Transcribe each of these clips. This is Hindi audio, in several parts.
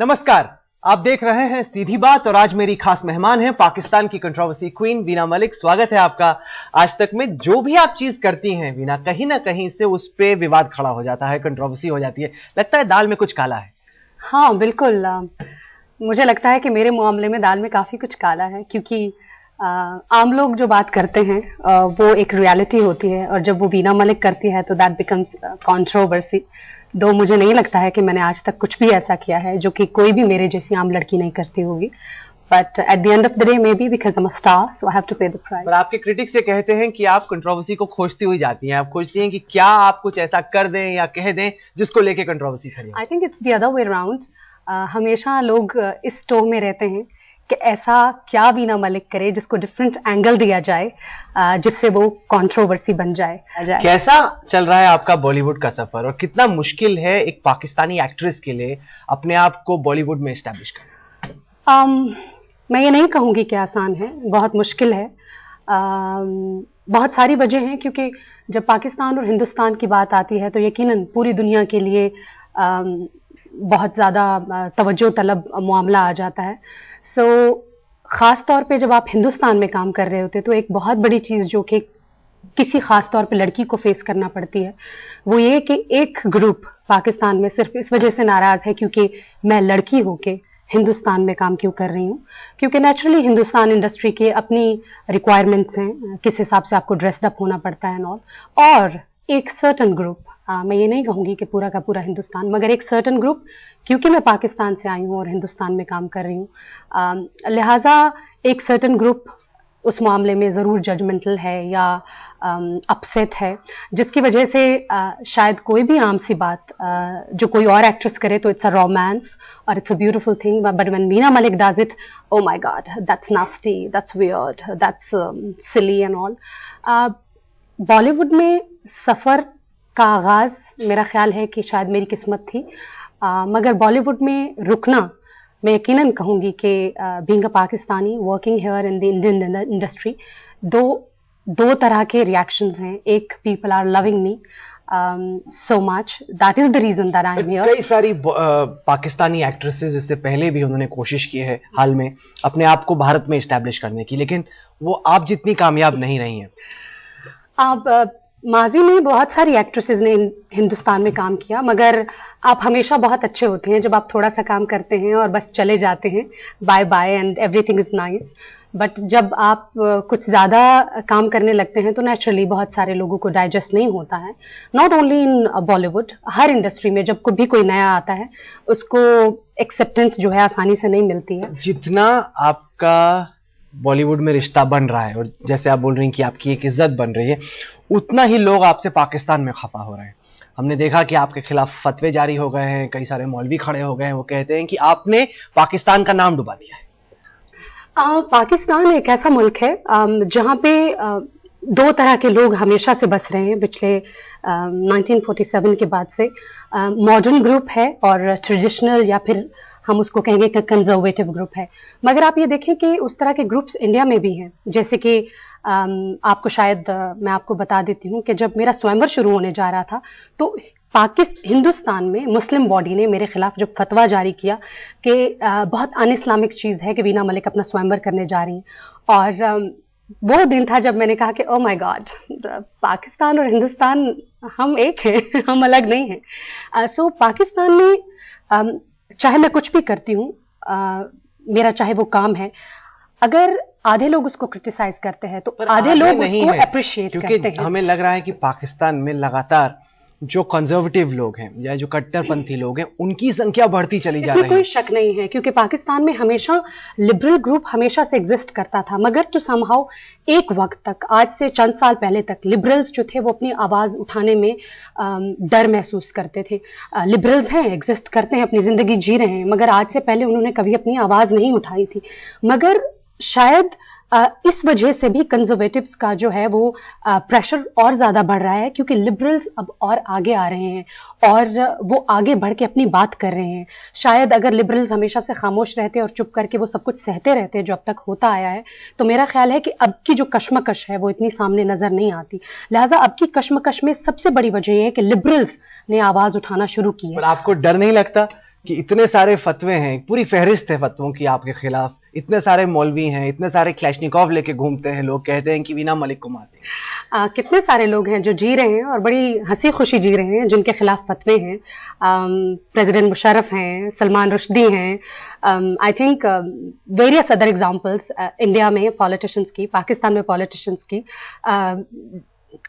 नमस्कार, आप देख रहे हैं सीधी बात और आज मेरी खास मेहमान हैं पाकिस्तान की कंट्रोवर्सी क्वीन वीना मलिक। स्वागत है आपका। आज तक में जो भी आप चीज करती हैं वीना, कहीं ना कहीं से उस पे विवाद खड़ा हो जाता है, कंट्रोवर्सी हो जाती है, लगता है दाल में कुछ काला है। हाँ बिल्कुल, मुझे लगता है कि मेरे मामले में दाल में काफी कुछ काला है, क्योंकि आम लोग जो बात करते हैं वो एक रियलिटी होती है, और जब वो वीना मलिक करती है तो दैट बिकम्स कंट्रोवर्सी। दो मुझे नहीं लगता है कि मैंने आज तक कुछ भी ऐसा किया है जो कि कोई भी मेरे जैसी आम लड़की नहीं करती होगी, but at the end of the day maybe because I am a star so I have to pay the price. पर आपके क्रिटिक्स ये कहते हैं कि आप कंट्रोवर्सी को खोजती हुई जाती हैं, आप खोजती हैं कि क्या आप कुछ ऐसा कर दें या कह दें जिसको लेके कंट्रोवर्सी खड़ी। I think it's the other way around. हमेशा लोग इस टोह में रहते हैं कि ऐसा क्या वीना मलिक करे जिसको डिफरेंट एंगल दिया जाए, जिससे वो कंट्रोवर्सी बन जाए। कैसा चल रहा है आपका बॉलीवुड का सफर और कितना मुश्किल है एक पाकिस्तानी एक्ट्रेस के लिए अपने आप को बॉलीवुड में एस्टैब्लिश करना? मैं ये नहीं कहूँगी कि आसान है, बहुत मुश्किल है। बहुत सारी वजह हैं, क्योंकि जब पाकिस्तान और हिंदुस्तान की बात आती है तो यकीनन पूरी दुनिया के लिए बहुत ज़्यादा तवज्जो तलब मामला आ जाता है। सो ख़ास तौर पे जब आप हिंदुस्तान में काम कर रहे होते तो एक बहुत बड़ी चीज़ जो कि किसी ख़ास तौर पे लड़की को फेस करना पड़ती है वो ये कि एक ग्रुप पाकिस्तान में सिर्फ इस वजह से नाराज़ है क्योंकि मैं लड़की होके हिंदुस्तान में काम क्यों कर रही हूँ, क्योंकि नेचुरली हिंदुस्तान इंडस्ट्री के अपनी रिक्वायरमेंट्स हैं, किस हिसाब से आपको ड्रेस्ड अप होना पड़ता है और एक सर्टन ग्रुप, मैं ये नहीं कहूँगी कि पूरा का पूरा हिंदुस्तान, मगर एक सर्टन ग्रुप, क्योंकि मैं पाकिस्तान से आई हूँ और हिंदुस्तान में काम कर रही हूँ, लिहाजा एक सर्टन ग्रुप उस मामले में ज़रूर जजमेंटल है या अपसेट है, जिसकी वजह से शायद कोई भी आम सी बात जो कोई और एक्ट्रेस करे तो इट्स अ रोमांस और it's a beautiful thing, but when Veena Malik does it, oh my God, that's nasty, that's weird, that's silly and all. Bollywood में सफ़र का आगाज़ मेरा ख्याल है कि शायद मेरी किस्मत थी, मगर बॉलीवुड में रुकना मैं यकीनन कहूँगी कि being a Pakistani working here in the Indian industry, दो तरह के रिएक्शंस हैं। एक, people are loving me so much, that is the reason that I am here. कई सारी पाकिस्तानी एक्ट्रेसेस इससे पहले भी उन्होंने कोशिश की है हाल में अपने आप को भारत में एस्टैब्लिश करने की, लेकिन वो आप जितनी कामयाब नहीं रही हैं। आप माजी में बहुत सारी एक्ट्रेसेस ने हिंदुस्तान में काम किया, मगर आप हमेशा बहुत अच्छे होते हैं जब आप थोड़ा सा काम करते हैं और बस चले जाते हैं, bye bye and everything is nice. But जब आप कुछ ज़्यादा काम करने लगते हैं तो नेचुरली बहुत सारे लोगों को डाइजेस्ट नहीं होता है, not only in Bollywood, her industry में जब भी कोई नया आता है उसको एक्सेप्टेंस जो है आसानी से नहीं मिलती है। जितना आपका बॉलीवुड में रिश्ता बन रहा है और जैसे आप बोल रही हैं कि आपकी एक इज्जत बन रही है, उतना ही लोग आपसे पाकिस्तान में खफा हो रहे हैं। हमने देखा कि आपके खिलाफ फतवे जारी हो गए हैं, कई सारे मौलवी खड़े हो गए हैं, वो कहते हैं कि आपने पाकिस्तान का नाम डुबा दिया है। पाकिस्तान एक ऐसा मुल्क है जहाँ पे दो तरह के लोग हमेशा से बस रहे हैं पिछले 1947 के बाद से। मॉडर्न ग्रुप है और ट्रेडिशनल या फिर हम उसको कहेंगे कि कंजर्वेटिव ग्रुप है, मगर आप ये देखें कि उस तरह के ग्रुप्स इंडिया में भी हैं। जैसे कि आपको शायद मैं आपको बता देती हूँ कि जब मेरा स्वयंवर शुरू होने जा रहा था तो हिंदुस्तान में मुस्लिम बॉडी ने मेरे खिलाफ जो फतवा जारी किया कि बहुत अन इस्लामिक चीज़ है कि वीना मलिक अपना स्वयंवर करने जा रही हैं, और वो दिन था जब मैंने कहा कि ओ माय गॉड, पाकिस्तान और हिंदुस्तान हम एक हैं, हम अलग नहीं हैं। सो पाकिस्तान में चाहे मैं कुछ भी करती हूँ, मेरा चाहे वो काम है, अगर आधे लोग उसको क्रिटिसाइज करते हैं तो आधे लोग उसको अप्रिशिएट करते हैं। हमें लग रहा है कि पाकिस्तान में लगातार जो कंजर्वेटिव लोग हैं या जो कट्टरपंथी लोग हैं उनकी संख्या बढ़ती चली जा रही है। कोई शक नहीं है, क्योंकि पाकिस्तान में हमेशा लिबरल ग्रुप हमेशा से एग्जिस्ट करता था, मगर तो समहाउ एक वक्त तक, आज से चंद साल पहले तक, लिबरल्स जो थे वो अपनी आवाज़ उठाने में डर महसूस करते थे। लिबरल्स हैं, एग्जिस्ट करते हैं, अपनी ज़िंदगी जी रहे हैं, मगर आज से पहले उन्होंने कभी अपनी आवाज़ नहीं उठाई थी। मगर शायद इस वजह से भी कंजर्वेटिव्स का जो है वो प्रेशर और ज़्यादा बढ़ रहा है, क्योंकि लिबरल्स अब और आगे आ रहे हैं और वो आगे बढ़ के अपनी बात कर रहे हैं। शायद अगर लिबरल्स हमेशा से खामोश रहते और चुप करके वो सब कुछ सहते रहते जो अब तक होता आया है, तो मेरा ख्याल है कि अब की जो कश्मकश है वो इतनी सामने नज़र नहीं आती। लिहाजा अब की कश्मकश में सबसे बड़ी वजह यह है कि लिबरल्स ने आवाज़ उठाना शुरू की है। पर आपको डर नहीं लगता कि इतने सारे फतवे हैं, पूरी फहरिस्त है फतवों की आपके खिलाफ, इतने सारे मौलवी हैं, इतने सारे क्लैशनिकोव लेके घूमते हैं, लोग कहते हैं कि वीना मलिक को मारते हैं। कितने सारे लोग हैं जो जी रहे हैं और बड़ी हंसी खुशी जी रहे हैं, जिनके खिलाफ फतवे हैं। प्रेसिडेंट मुशर्रफ हैं, सलमान रुश्दी हैं, I think various other examples India में पॉलिटिशियंस की, पाकिस्तान में पॉलिटिशियंस की।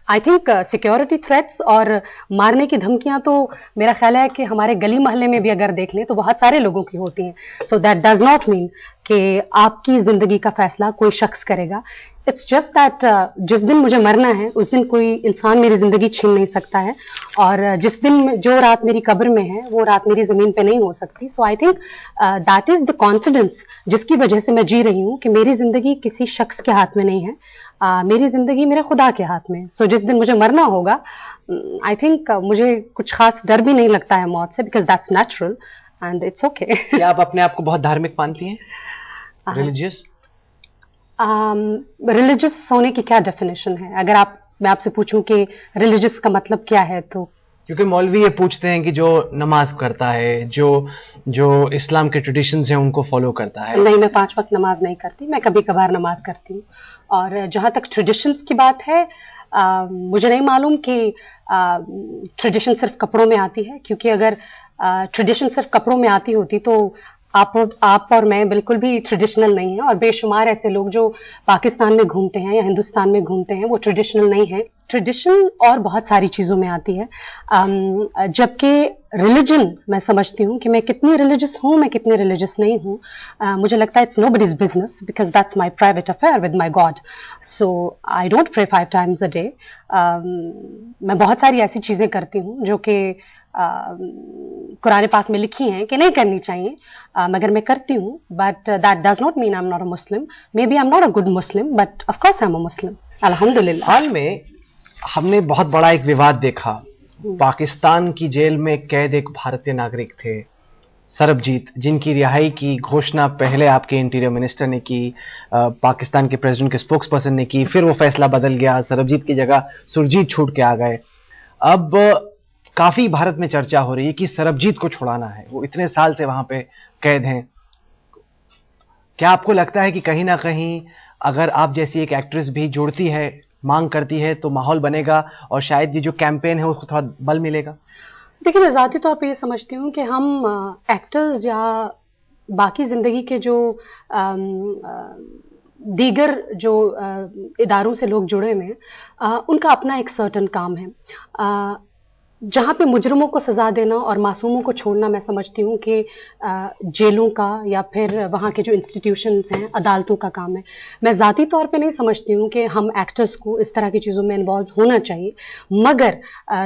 आई थिंक सिक्योरिटी थ्रेट्स और मारने की धमकियां तो मेरा ख्याल है कि हमारे गली मोहल्ले में भी अगर देख लें तो बहुत सारे लोगों की होती हैं। So that does not mean कि आपकी जिंदगी का फैसला कोई शख्स करेगा। इट्स जस्ट दैट जिस दिन मुझे मरना है उस दिन कोई इंसान मेरी जिंदगी छीन नहीं सकता है, और जिस दिन जो रात मेरी कब्र में है वो रात मेरी जमीन पे नहीं हो सकती। So I think that is the confidence जिसकी वजह से मैं जी रही हूँ कि मेरी जिंदगी किसी शख्स के हाथ में नहीं है, मेरी जिंदगी मेरे खुदा के हाथ में। सो जिस दिन मुझे मरना होगा, आई थिंक मुझे कुछ खास डर भी नहीं लगता है मौत से, because that's natural and it's okay. क्या आप अपने आप को बहुत धार्मिक मानती हैं, रिलीजियस? रिलीजियस होने की क्या डेफिनेशन है? अगर मैं आपसे पूछूं कि रिलीजियस का मतलब क्या है, तो क्योंकि मौलवी ये पूछते हैं कि जो नमाज करता है, जो इस्लाम के ट्रेडिशंस हैं उनको फॉलो करता है। नहीं, मैं 5 वक्त नमाज नहीं करती, मैं कभी कभार नमाज करती हूँ। और जहाँ तक ट्रेडिशंस की बात है, मुझे नहीं मालूम कि ट्रेडिशन सिर्फ कपड़ों में आती है, क्योंकि अगर ट्रेडिशन सिर्फ कपड़ों में आती होती तो आप और मैं बिल्कुल भी ट्रेडिशनल नहीं है, और बेशुमार ऐसे लोग जो पाकिस्तान में घूमते हैं या हिंदुस्तान में घूमते हैं वो ट्रेडिशनल नहीं है। ट्रेडिशन और बहुत सारी चीज़ों में आती है, जबकि रिलीजन मैं समझती हूँ कि मैं कितनी रिलीजियस हूँ, मैं कितनी रिलीजियस नहीं हूँ, मुझे लगता है it's nobody's business, because that's my private affair with my God. So I don't pray 5 times a day। मैं बहुत सारी ऐसी चीज़ें करती हूँ जो कि कुरान पाक में लिखी हैं कि नहीं करनी चाहिए, मगर मैं करती हूँ। But that does not mean I am not a Muslim. Maybe I am not a good Muslim, but of course I am a Muslim, अल्हम्दुलिल्लाह। हाल में हमने बहुत बड़ा एक विवाद देखा, पाकिस्तान की जेल में कैद एक भारतीय नागरिक थे, सरबजीत, जिनकी रिहाई की घोषणा पहले आपके इंटीरियर मिनिस्टर ने की, पाकिस्तान के प्रेसिडेंट के स्पोक्स पर्सन ने की, फिर वो फैसला बदल गया, सरबजीत की जगह सुरजीत छूट के आ गए। अब काफी भारत में चर्चा हो रही है कि सरबजीत को छुड़ाना है, वो इतने साल से वहां पे कैद हैं। क्या आपको लगता है कि कहीं ना कहीं अगर आप जैसी एक एक्ट्रेस भी जुड़ती है, मांग करती है, तो माहौल बनेगा और शायद ये जो कैंपेन है उसको थोड़ा बल मिलेगा? देखिए, मैं ज़ाती तौर पे ये समझती हूँ कि हम एक्टर्स या बाकी ज़िंदगी के जो दीगर जो इदारों से लोग जुड़े हुए हैं, उनका अपना एक सर्टन काम है। जहाँ पे मुजरिमों को सज़ा देना और मासूमों को छोड़ना, मैं समझती हूँ कि जेलों का या फिर वहाँ के जो इंस्टीट्यूशंस हैं, अदालतों का काम है। मैं ज़ाती तौर पे नहीं समझती हूँ कि हम एक्टर्स को इस तरह की चीज़ों में इन्वॉल्व होना चाहिए, मगर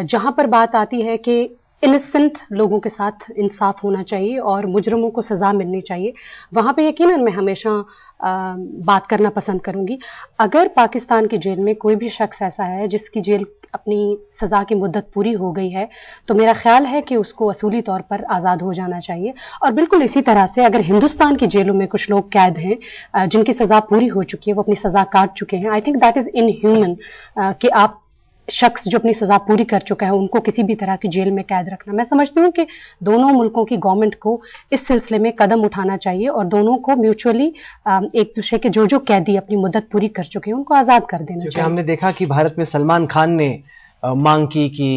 जहाँ पर बात आती है कि इनोसेंट लोगों के साथ इंसाफ होना चाहिए और मुजरिमों को सज़ा मिलनी चाहिए, वहाँ पे यकीनन मैं हमेशा बात करना पसंद करूँगी। अगर पाकिस्तान की जेल में कोई भी शख्स ऐसा है जिसकी जेल अपनी सज़ा की मुद्दत पूरी हो गई है, तो मेरा ख्याल है कि उसको असूली तौर पर आज़ाद हो जाना चाहिए। और बिल्कुल इसी तरह से अगर हिंदुस्तान की जेलों में कुछ लोग कैद हैं जिनकी सज़ा पूरी हो चुकी है, वो अपनी सज़ा काट चुके हैं, आई थिंक दैट इज़ इनह्यूमन कि आप शख्स जो अपनी सज़ा पूरी कर चुका है उनको किसी भी तरह की जेल में कैद रखना। मैं समझती हूँ कि दोनों मुल्कों की गवर्नमेंट को इस सिलसिले में कदम उठाना चाहिए और दोनों को म्यूचुअली एक दूसरे के जो कैदी अपनी मुद्दत पूरी कर चुके हैं उनको आज़ाद कर देना चाहिए। हमने देखा कि भारत में सलमान खान ने मांग की कि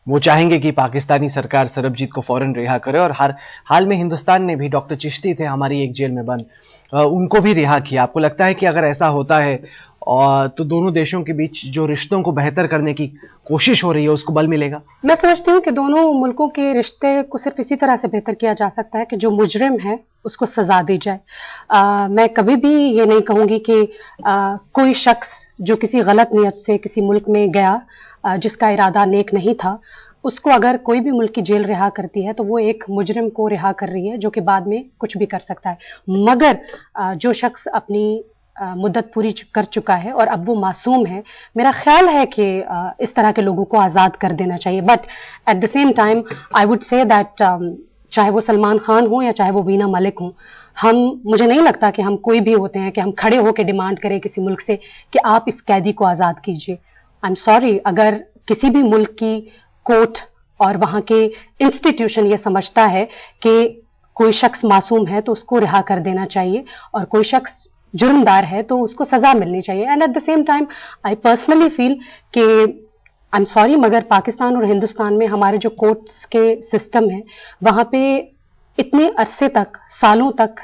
वो चाहेंगे कि पाकिस्तानी सरकार सरबजीत को फौरन रिहा करे, और हाल में हिंदुस्तान ने भी, डॉक्टर चिश्ती थे हमारी एक जेल में बंद, उनको भी रिहा किया। आपको लगता है कि अगर ऐसा होता है और तो दोनों देशों के बीच जो रिश्तों को बेहतर करने की कोशिश हो रही है उसको बल मिलेगा? मैं समझती हूँ कि दोनों मुल्कों के रिश्ते को सिर्फ इसी तरह से बेहतर किया जा सकता है कि जो मुजरिम है उसको सजा दी जाए। मैं कभी भी ये नहीं कहूँगी कि कोई शख्स जो किसी गलत नियत से किसी मुल्क में गया, जिसका इरादा नेक नहीं था, उसको अगर कोई भी मुल्क की जेल रिहा करती है तो वो एक मुजरिम को रिहा कर रही है जो कि बाद में कुछ भी कर सकता है। मगर जो शख्स अपनी मुद्दत पूरी कर चुका है और अब वो मासूम है, मेरा ख्याल है कि इस तरह के लोगों को आज़ाद कर देना चाहिए। But at the same time I would say that चाहे वो सलमान खान हो या चाहे वो वीना मलिक हो, मुझे नहीं लगता कि हम कोई भी होते हैं कि हम खड़े होकर डिमांड करें किसी मुल्क से कि आप इस कैदी को आज़ाद कीजिए। आई एम सॉरी, अगर किसी भी मुल्क की कोर्ट और वहां के इंस्टीट्यूशन ये समझता है कि कोई शख्स मासूम है तो उसको रिहा कर देना चाहिए, और कोई शख्स जुर्मदार है तो उसको सजा मिलनी चाहिए। And eight the same time I personally feel कि आई एम सॉरी, मगर पाकिस्तान और हिंदुस्तान में हमारे जो कोर्ट्स के सिस्टम है वहां पे इतने अरसे तक, सालों तक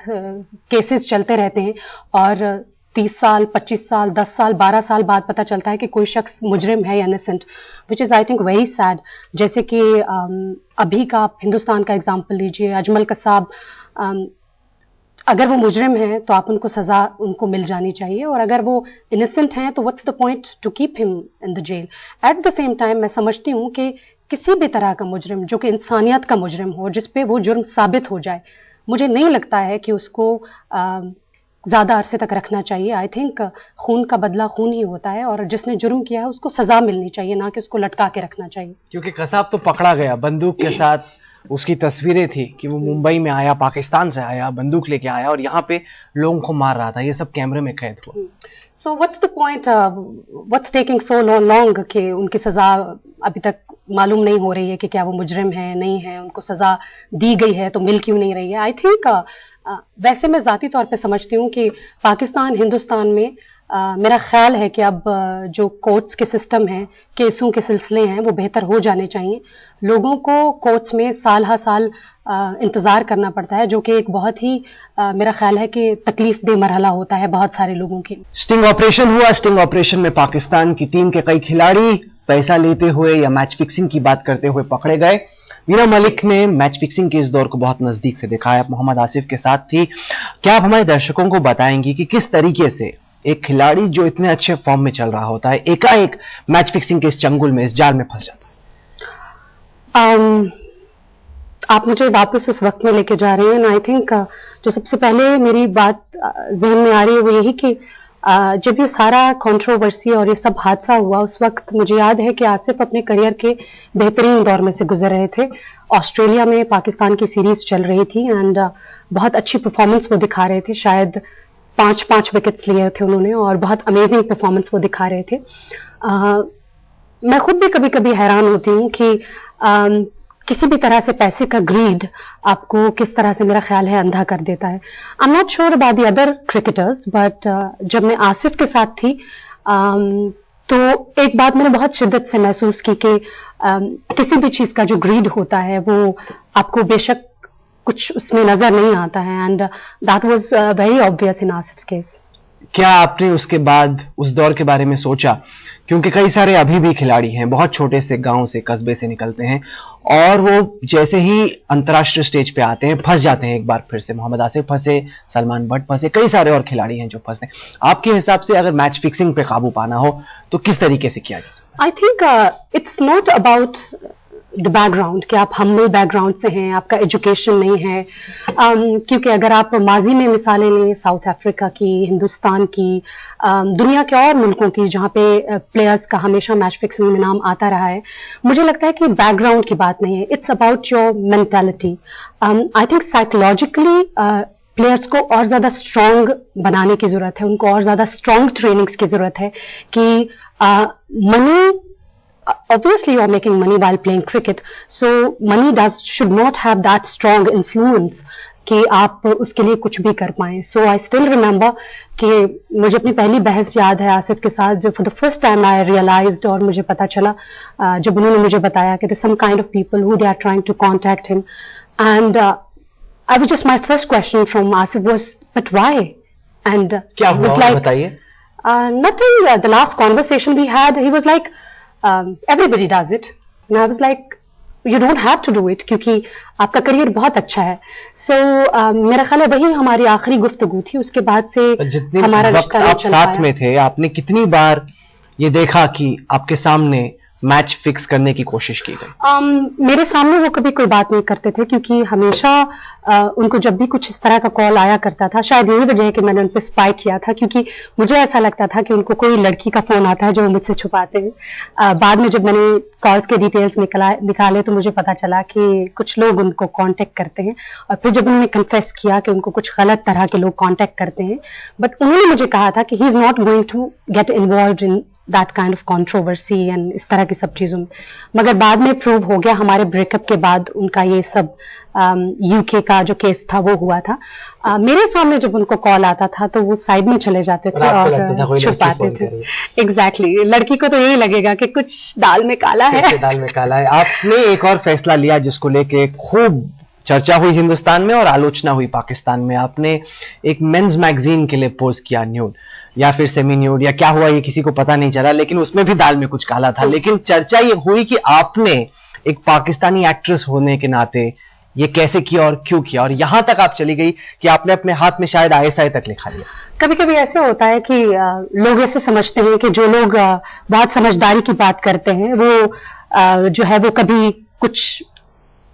केसेस चलते रहते हैं, और 30 साल, 25 साल, 10 साल, 12 साल बाद पता चलता है कि कोई शख्स मुजरिम है या innocent, which is I think very sad. जैसे कि अभी का आप हिंदुस्तान का एग्जाम्पल लीजिए, अजमल कसाब, अगर वो मुजरिम हैं तो आप उनको सजा उनको मिल जानी चाहिए, और अगर वो इनोसेंट हैं तो what's the point to keep him in the jail. At the same time मैं समझती हूँ कि किसी भी तरह का मुजरिम जो कि इंसानियत का मुजरिम हो, जिसपे वो जुर्म साबित हो जाए, मुझे नहीं लगता है कि उसको ज्यादा अरसे तक रखना चाहिए। आई थिंक खून का बदला खून ही होता है, और जिसने जुर्म किया है उसको सजा मिलनी चाहिए, ना कि उसको लटका के रखना चाहिए। क्योंकि कसाब तो पकड़ा गया बंदूक के साथ, उसकी तस्वीरें थी कि वो मुंबई में आया, पाकिस्तान से आया, बंदूक लेके आया और यहाँ पे लोगों को मार रहा था, ये सब कैमरे में कैद हुआ। So what's the point, what's taking so long कि उनकी सजा अभी तक मालूम नहीं हो रही है कि क्या वो मुजरिम है, नहीं है, उनको सजा दी गई है तो मिल क्यों नहीं रही है। आई थिंक वैसे मैं जाती तौर पे समझती हूँ कि पाकिस्तान, हिंदुस्तान में मेरा ख्याल है कि अब जो कोर्ट्स के सिस्टम हैं, केसों के सिलसिले हैं, वो बेहतर हो जाने चाहिए। लोगों को कोर्ट्स में साल हा साल इंतज़ार करना पड़ता है, जो कि एक बहुत ही मेरा ख्याल है कि तकलीफ दे मरहला होता है बहुत सारे लोगों के। स्टिंग ऑपरेशन हुआ, स्टिंग ऑपरेशन में पाकिस्तान की टीम के कई खिलाड़ी पैसा लेते हुए या मैच फिक्सिंग की बात करते हुए पकड़े गए। वीना मलिक ने मैच फिक्सिंग के इस दौर को बहुत नजदीक से देखा है, आप मोहम्मद आसिफ के साथ थी। क्या आप हमारे दर्शकों को बताएंगी कि किस तरीके से एक खिलाड़ी जो इतने अच्छे फॉर्म में चल रहा होता है एकाएक मैच फिक्सिंग के इस चंगुल में, इस जाल में फंस जाता है? आप मुझे वापस उस वक्त में लेके जा रहे हैं। आई थिंक जो सबसे पहले मेरी बात जहन में आ रही है वो यही कि जब ये सारा कंट्रोवर्सी और ये सब हादसा हुआ, उस वक्त मुझे याद है कि आसिफ अपने करियर के बेहतरीन दौर में से गुजर रहे थे। ऑस्ट्रेलिया में पाकिस्तान की सीरीज चल रही थी एंड बहुत अच्छी परफॉर्मेंस वो दिखा रहे थे, शायद 5 विकेट्स लिए थे उन्होंने और बहुत अमेजिंग परफॉर्मेंस वो दिखा रहे थे। मैं खुद भी कभी कभी हैरान होती हूँ कि किसी भी तरह से पैसे का ग्रीड आपको किस तरह से, मेरा ख्याल है, अंधा कर देता है। आई am not sure about the other cricketers, but जब मैं आसिफ के साथ थी तो एक बात मैंने बहुत शिद्दत से महसूस की कि किसी भी चीज का जो ग्रीड होता है वो आपको बेशक कुछ उसमें नजर नहीं आता है, and that was very obvious in Asif case. क्या आपने उसके बाद उस दौर के बारे में सोचा? क्योंकि कई सारे अभी भी खिलाड़ी हैं, बहुत छोटे से गांव से, कस्बे से निकलते हैं और वो जैसे ही अंतर्राष्ट्रीय स्टेज पे आते हैं फंस जाते हैं एक बार फिर से। मोहम्मद आसिफ फंसे, सलमान बट फंसे, कई सारे और खिलाड़ी हैं जो फंसते हैं। आपके हिसाब से अगर मैच फिक्सिंग पे काबू पाना हो तो किस तरीके से किया जा सकता है? I think it's not about the background कि आप हम्बल बैकग्राउंड से हैं, आपका एजुकेशन नहीं है। क्योंकि अगर आप माजी में मिसालें लें साउथ अफ्रीका की, हिंदुस्तान की, दुनिया के और मुल्कों की जहाँ पे प्लेयर्स का हमेशा मैच फिक्सिंग में नाम आता रहा है, मुझे लगता है कि बैकग्राउंड की बात नहीं है, it's about your mentality. I think psychologically players को और ज्यादा स्ट्रांग बनाने की जरूरत है, उनको और ज्यादा स्ट्रांग ट्रेनिंग्स की जरूरत है कि money, obviously you are making money while playing cricket, so money should not have that strong influence कि आप उसके लिए कुछ भी कर पाएं। So I still remember कि मुझे अपनी पहली बहस याद है आसिफ के साथ, जब for the first time I realized और मुझे पता चला जब उन्होंने मुझे बताया कि there's some kind of people who they are trying to contact him, and I was just, my first question from Asif was, but why? And क्या हुआ, like, बताइए। Nothing. The last conversation we had, he was like, everybody does it, and I was like, you don't have to do it क्योंकि आपका करियर बहुत अच्छा है। So मेरा ख्याल है वही हमारी आखिरी गुफ्तगू थी, उसके बाद से हमारा रिश्ता नहीं चल पाया। आप साथ में थे, आपने कितनी बार ये देखा कि आपके सामने मैच फिक्स करने की कोशिश की गई? मेरे सामने वो कभी कोई बात नहीं करते थे क्योंकि हमेशा उनको जब भी कुछ इस तरह का कॉल आया करता था, शायद यही वजह है कि मैंने उन पर स्पाई किया था, क्योंकि मुझे ऐसा लगता था कि उनको कोई लड़की का फोन आता है जो वो मुझसे छुपाते हैं। बाद में जब मैंने कॉल्स के डिटेल्स निकाले तो मुझे पता चला कि कुछ लोग उनको कांटेक्ट करते हैं, और फिर जब उन्होंने कन्फेस किया कि उनको कुछ गलत तरह के लोग कांटेक्ट करते हैं, बट उन्होंने मुझे कहा था कि he is not going to get involved in that kind of controversy and इस तरह की सब चीज़ों में। मगर बाद में प्रूव हो गया, हमारे ब्रेकअप के बाद उनका ये सब यूके का जो केस था वो हुआ था। मेरे सामने जब उनको कॉल आता था तो वो साइड में चले जाते थे और छुपाते थे। एग्जैक्टली, लड़की को तो यही लगेगा कि कुछ दाल में काला है। दाल में काला है। आपने एक और फैसला लिया जिसको लेके खूब चर्चा हुई हिंदुस्तान में और आलोचना हुई पाकिस्तान में। आपने एक मेंस मैगजीन के लिए पोज किया न्यूड या फिर सेमी न्यूड या क्या हुआ ये किसी को पता नहीं चला, लेकिन उसमें भी दाल में कुछ काला था। लेकिन चर्चा ये हुई कि आपने एक पाकिस्तानी एक्ट्रेस होने के नाते ये कैसे किया और क्यों किया, और यहां तक आप चली गई कि आपने अपने हाथ में शायद ISI तक लिखा लिया। कभी कभी ऐसे होता है कि लोग ऐसे समझते हैं कि जो लोग बहुत समझदारी की बात करते हैं वो जो है वो कभी कुछ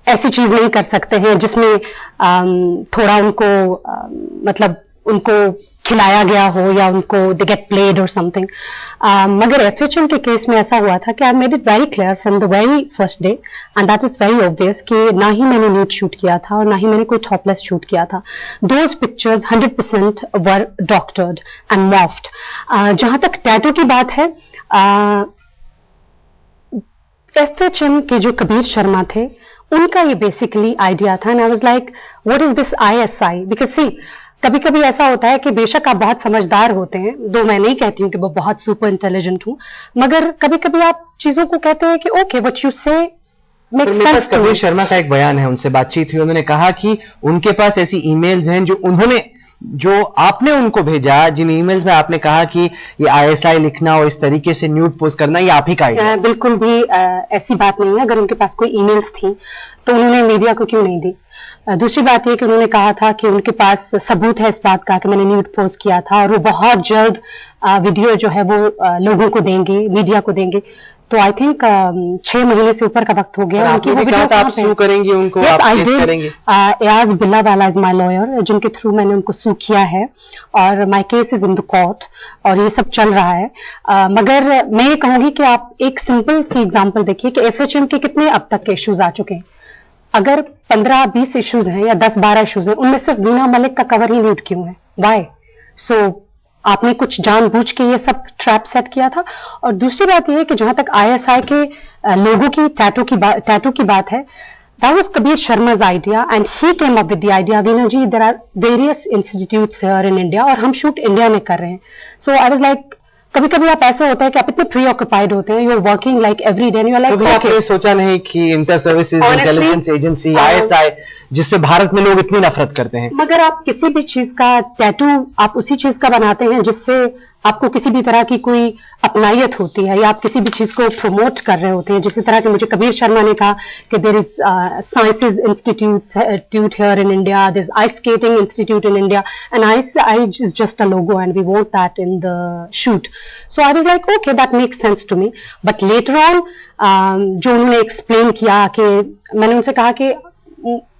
ऐसी चीज नहीं कर सकते हैं जिसमें थोड़ा उनको मतलब उनको खिलाया गया हो या उनको दे गेट प्लेड और समथिंग। मगर FHM के केस में ऐसा हुआ था कि I made it very clear from the very first day and that is very obvious कि ना ही मैंने न्यूड शूट किया था और ना ही मैंने कोई टॉपलेस शूट किया था। Those pictures 100% were doctored and morphed. जहां तक टैटू की बात है, FHM के जो कबीर शर्मा थे उनका ये बेसिकली आइडिया था and I was like what is this ISI, because see कभी कभी ऐसा होता है कि बेशक आप बहुत समझदार होते हैं, दो मैं नहीं कहती हूँ कि वो बहुत सुपर इंटेलिजेंट हूँ, मगर कभी कभी आप चीजों को कहते हैं कि ओके व्हाट यू से मेक सेंस। कबीर शर्मा का एक बयान है, उनसे बातचीत हुई, उन्होंने कहा कि उनके पास ऐसी ईमेल्स हैं जो आपने उनको भेजा, जिन ईमेल्स में आपने कहा कि ये ISI लिखना और इस तरीके से न्यूड पोस्ट करना ये आप ही का आइडिया। बिल्कुल भी ऐसी बात नहीं है। अगर उनके पास कोई ईमेल्स थी तो उन्होंने मीडिया को क्यों नहीं दी? दूसरी बात यह कि उन्होंने कहा था कि उनके पास सबूत है इस बात का कि मैंने न्यूड पोस्ट किया था और वो बहुत जल्द वीडियो जो है वो लोगों को देंगे, मीडिया को देंगे। तो आई थिंक 6 महीने से ऊपर का वक्त हो गया उनकी वो वीडियो। आप सू करेंगे उनको? yes, आप केस करेंगे? एयाज बिल्लावाला इज माय लॉयर, जिनके थ्रू मैंने उनको सू किया है और my case is in the court और ये सब चल रहा है। मगर मैं ये कहूंगी कि आप एक सिंपल सी एग्जांपल देखिए कि FHM के कितने अब तक के इश्यूज आ चुके हैं। अगर 15-20 इश्यूज हैं या 10-12 इश्यूज हैं, उनमें सिर्फ वीना मलिक का कवर ही न्यूड क्यों है? वाई? सो आपने कुछ जानबूझ के ये सब ट्रैप सेट किया था। और दूसरी बात यह है कि जहां तक ISI के लोगों की टैटू की बात है, that was Kabir Sharma's idea and he came up with the idea. Veena ji, there are various institutes here in India और हम शूट इंडिया में कर रहे हैं। So I was like, कभी कभी आप ऐसे होता है कि आप इतने प्री ऑक्यूपाइड होते हैं, you are working like every day, you are like आपने सोचा नहीं कि Inter Services Intelligence Agency ISI जिससे भारत में लोग इतनी नफरत करते हैं। मगर आप किसी भी चीज का टैटू आप उसी चीज का बनाते हैं जिससे आपको किसी भी तरह की कोई अपनायत होती है या आप किसी भी चीज को प्रमोट कर रहे होते हैं। जिस तरह के मुझे कबीर शर्मा ने कहा कि there is sciences institute here in India, there is ice skating institute in India and ISI is just a logo and we want that in the shoot. So I was like okay that makes sense to me. But later on जो उन्होंने एक्सप्लेन किया कि मैंने उनसे कहा कि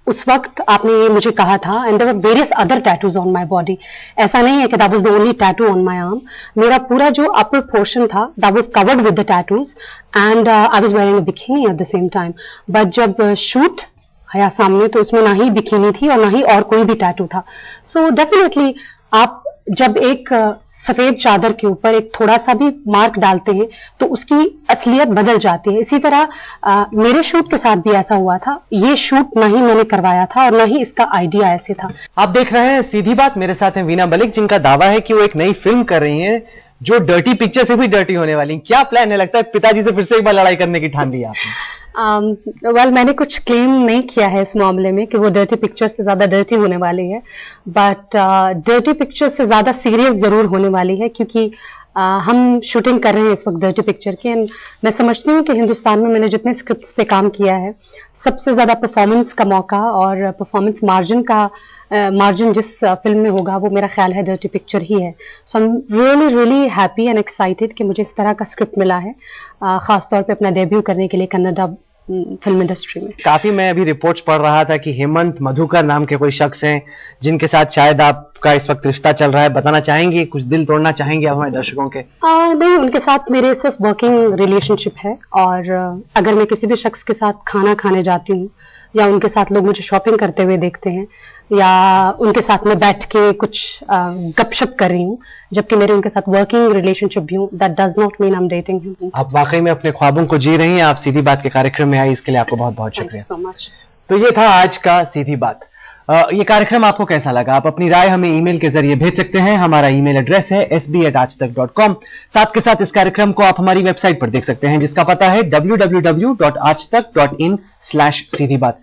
उस वक्त आपने ये मुझे कहा था and there were various other tattoos on my body. ऐसा नहीं है कि that was the only tattoo on my arm. मेरा पूरा जो अपर पोर्शन था that was covered with the tattoos and I was wearing a bikini at the same time. But जब शूट आया सामने तो उसमें ना ही बिकिनी थी और ना ही और कोई भी टैटू था। सो डेफिनेटली आप जब एक सफेद चादर के ऊपर एक थोड़ा सा भी मार्क डालते हैं तो उसकी असलियत बदल जाती है। इसी तरह मेरे शूट के साथ भी ऐसा हुआ था। ये शूट ना ही मैंने करवाया था और ना ही इसका आइडिया ऐसे था। आप देख रहे हैं सीधी बात, मेरे साथ हैं वीना मलिक जिनका दावा है कि वो एक नई फिल्म कर रही हैं जो डर्टी पिक्चर से भी डर्टी होने वाली। क्या प्लान है? लगता है पिताजी से फिर से एक बार लड़ाई करने की ठान ली आपने? वेल मैंने कुछ क्लेम नहीं किया है इस मामले में कि वो डर्टी पिक्चर से ज्यादा डर्टी होने वाली है, बट डर्टी पिक्चर से ज्यादा सीरियस जरूर होने वाली है क्योंकि हम शूटिंग कर रहे हैं इस वक्त डर्टी पिक्चर की। एंड मैं समझती हूँ कि हिंदुस्तान में मैंने जितने स्क्रिप्ट्स पे काम किया है सबसे ज्यादा परफॉर्मेंस का मौका और परफॉर्मेंस मार्जिन जिस फिल्म में होगा वो मेरा ख्याल है डर्टी पिक्चर ही है। So I am really happy and excited कि मुझे इस तरह का स्क्रिप्ट मिला है, खासतौर पे अपना डेब्यू करने के लिए कन्नड़ा फिल्म इंडस्ट्री में। काफी मैं अभी रिपोर्ट्स पढ़ रहा था कि हेमंत मधुकर नाम के कोई शख्स हैं जिनके साथ शायद आपका इस वक्त रिश्ता चल रहा है। बताना चाहेंगे, कुछ दिल तोड़ना चाहेंगे आप हमारे दर्शकों के? नहीं, उनके साथ मेरे सिर्फ वर्किंग रिलेशनशिप है और अगर मैं किसी भी शख्स के साथ खाना खाने जाती हूँ या उनके साथ लोग मुझे शॉपिंग करते हुए देखते हैं, या उनके साथ में बैठ के कुछ गपशप कर रही हूँ, जबकि मेरे उनके साथ वर्किंग रिलेशनशिप भी हूँ, that does not mean I am dating him. आप वाकई में अपने ख्वाबों को जी रही हैं। आप सीधी बात के कार्यक्रम में आई, इसके लिए आपको बहुत बहुत शुक्रिया। So much. तो ये था आज का सीधी बात। ये कार्यक्रम आपको कैसा लगा? आप अपनी राय हमें ईमेल के जरिए भेज सकते हैं। हमारा ईमेल एड्रेस है sb@aajtak.com। साथ के साथ इस कार्यक्रम को आप हमारी वेबसाइट पर देख सकते हैं, जिसका पता है www.aajtak.in/सीधी बात।